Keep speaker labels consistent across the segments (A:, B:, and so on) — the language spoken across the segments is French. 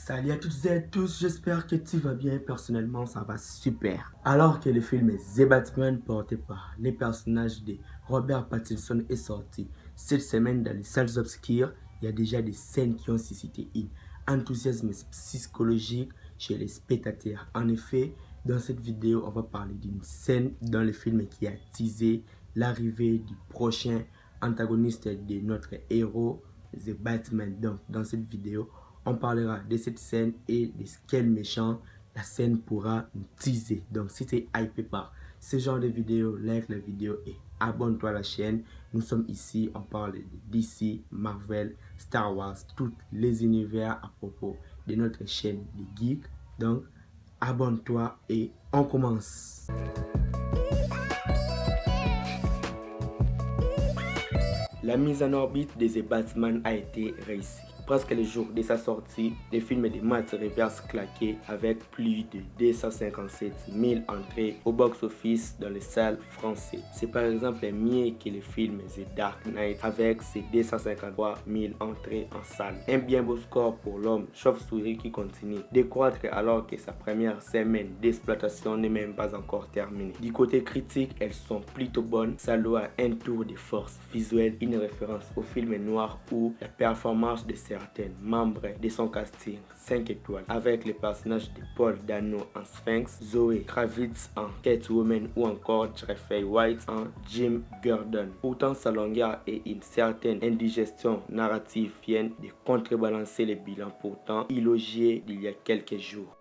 A: Salut à toutes et à tous, j'espère que tu vas bien. Personnellement, ça va super. Alors que le film The Batman porté par les personnages de Robert Pattinson est sorti cette semaine dans les salles obscures, il y a déjà des scènes qui ont suscité un enthousiasme psychologique chez les spectateurs. En effet, dans cette vidéo, on va parler d'une scène dans le film qui a teasé l'arrivée du prochain antagoniste de notre héros, The Batman. Donc, dans cette vidéo, on parlera de cette scène et de quel méchant la scène pourra nous teaser. Donc si tu es hypé par ce genre de vidéo, like la vidéo et abonne-toi à la chaîne. Nous sommes ici, on parle de DC, Marvel, Star Wars, tous les univers à propos de notre chaîne de geeks. Donc abonne-toi et on commence. La mise en orbite de The Batman a été réussie. Presque le jour de sa sortie, le film de Matt Reeves claqué avec plus de 257 000 entrées au box-office dans les salles françaises. C'est par exemple mieux que le film The Dark Knight avec ses 253 000 entrées en salle. Un bien beau score pour l'homme chauve-souris qui continue de croître alors que sa première semaine d'exploitation n'est même pas encore terminée. Du côté critique, elles sont plutôt bonnes. Ça doit un tour de force visuelle, une référence au film noir ou la performance de certains membres de son casting 5 étoiles avec les personnages de Paul Dano en Sphinx, Zoe Kravitz en Catwoman ou encore Jeffrey White en Jim Gordon. Pourtant, sa longueur et une certaine indigestion narrative viennent de contrebalancer les bilans pourtant élogiés d'il y a quelques jours.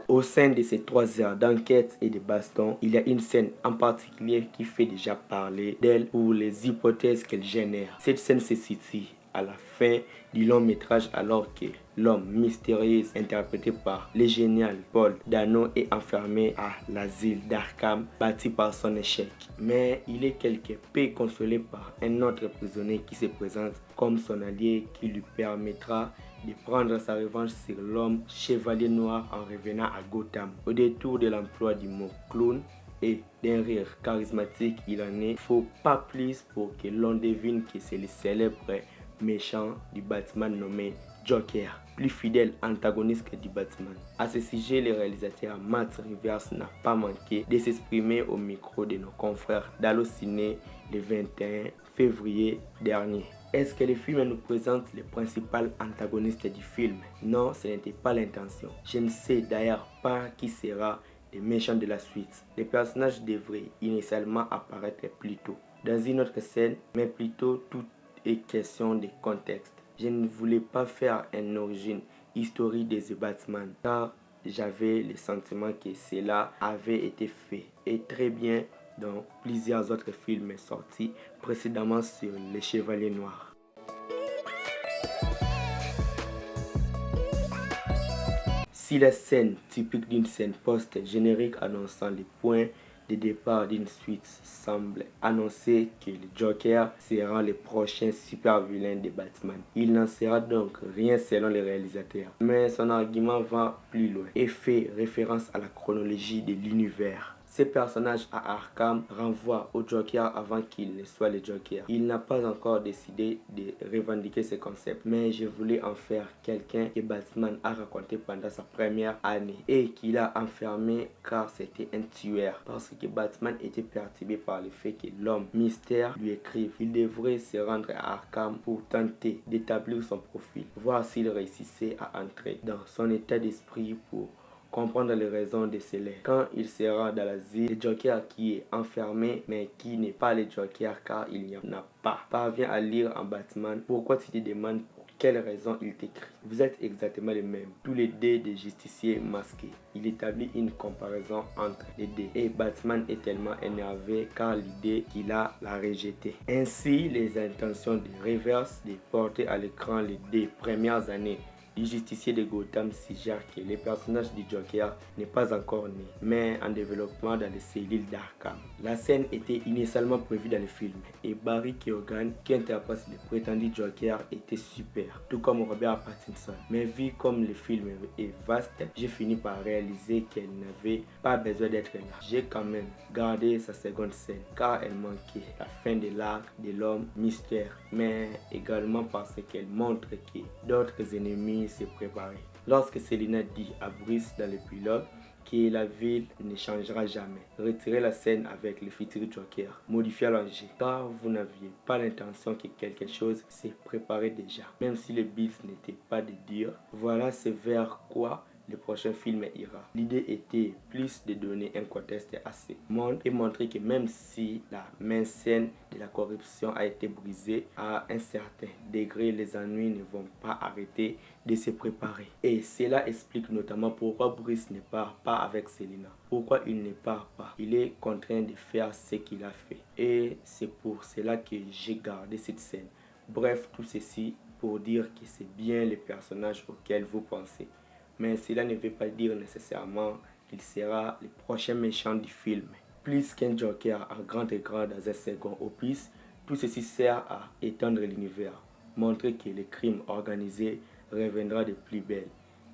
A: Au sein de ces 3 heures d'enquête et de baston, il y a une scène en particulier qui fait déjà parler d'elle pour les hypothèses qu'elle génère. Cette scène se situe à la fin du long métrage alors que l'homme mystérieux interprété par le génial Paul Dano est enfermé à l'asile d'Arkham bâti par son échec. Mais il est quelque peu consolé par un autre prisonnier qui se présente comme son allié qui lui permettra de prendre sa revanche sur l'homme chevalier noir en revenant à Gotham. Au détour de l'emploi du mot clown et d'un rire charismatique, il en est faut pas plus pour que l'on devine que c'est le célèbre méchant du Batman nommé Joker, plus fidèle antagoniste que du Batman. À ce sujet, le réalisateur Matt Reeves n'a pas manqué de s'exprimer au micro de nos confrères d'Allociné le 21 février dernier. Est-ce que le film nous présente le principal antagoniste du film? Non, ce n'était pas l'intention. Je ne sais d'ailleurs pas qui sera le méchant de la suite. Les personnages devraient initialement apparaître plus tôt dans une autre scène, mais plutôt tout est question de contexte. Je ne voulais pas faire une origine historique de The Batman car j'avais le sentiment que cela avait été fait et très bien dans plusieurs autres films sortis précédemment sur les Chevaliers Noirs. Si la scène typique d'une scène post-générique annonçant les points de départ d'une suite semble annoncer que le Joker sera le prochain super vilain de Batman. Il n'en sera donc rien selon les réalisateurs. Mais son argument va plus loin et fait référence à la chronologie de l'univers. Ces personnages à Arkham renvoient au Joker avant qu'il ne soit le Joker. Il n'a pas encore décidé de revendiquer ce concept, mais je voulais en faire quelqu'un que Batman a raconté pendant sa première année et qu'il a enfermé car c'était un tueur. Parce que Batman était perturbé par le fait que l'homme mystère lui écrive. Il devrait se rendre à Arkham pour tenter d'établir son profil, voir s'il réussissait à entrer dans son état d'esprit pour comprendre les raisons de cela. Quand il sera dans l'asile, le Joker qui est enfermé mais qui n'est pas le Joker car il n'y en a pas, parvient à lire en Batman pourquoi tu te demandes pour quelle raison il t'écrit. Vous êtes exactement les mêmes, tous les dés des justiciers masqués. Il établit une comparaison entre les dés et Batman est tellement énervé car l'idée qu'il a l'a rejetée. Ainsi, les intentions de Reeves de porter à l'écran les 2 premières années du justicier de Gotham suggère que le personnage du Joker n'est pas encore né, mais en développement dans les cellules d'Arkham. La scène était initialement prévue dans le film et Barry Keoghan, qui interprète le prétendu Joker, était super, tout comme Robert Pattinson. Mais vu comme le film est vaste, j'ai fini par réaliser qu'elle n'avait pas besoin d'être là. J'ai quand même gardé sa seconde scène car elle manquait la fin de l'arc de l'homme mystère, mais également parce qu'elle montre que d'autres ennemis se préparaient. Lorsque Selina dit à Bruce dans le pilote que la ville ne changera jamais, retirez la scène avec le futur Joker, modifiez l'enjeu car vous n'aviez pas l'intention que quelque chose se préparait déjà, même si le but n'était pas de dire voilà ce vers quoi le prochain film ira. L'idée était plus de donner un contexte à ce monde et montrer que même si la main saine de la corruption a été brisée à un certain degré, les ennuis ne vont pas arrêter de se préparer. Et cela explique notamment pourquoi Bruce ne part pas avec Selina. Pourquoi il ne part pas? Il est contraint de faire ce qu'il a fait. Et c'est pour cela que j'ai gardé cette scène. Bref, tout ceci pour dire que c'est bien le personnage auquel vous pensez. Mais cela ne veut pas dire nécessairement qu'il sera le prochain méchant du film. Plus qu'un Joker en grand écran dans un second opus, tout ceci sert à étendre l'univers, montrer que le crime organisé reviendra de plus belle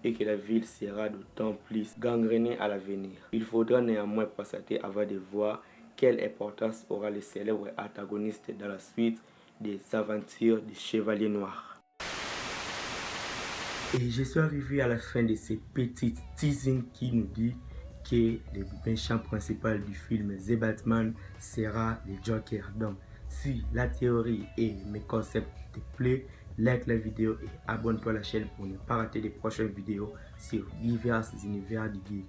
A: et que la ville sera d'autant plus gangrénée à l'avenir. Il faudra néanmoins patienter avant de voir quelle importance aura le célèbre antagoniste dans la suite des aventures du Chevalier Noir. Et je suis arrivé à la fin de ce petit teasing qui nous dit que le méchant principal du film The Batman sera le Joker. Donc, si la théorie et mes concepts te plaisent, like la vidéo et abonne-toi à la chaîne pour ne pas rater les prochaines vidéos sur divers univers du geek.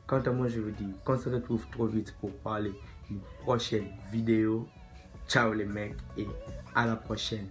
A: Quant à moi, je vous dis qu'on se retrouve trop vite pour parler d'une prochaine vidéo. Ciao les mecs et à la prochaine.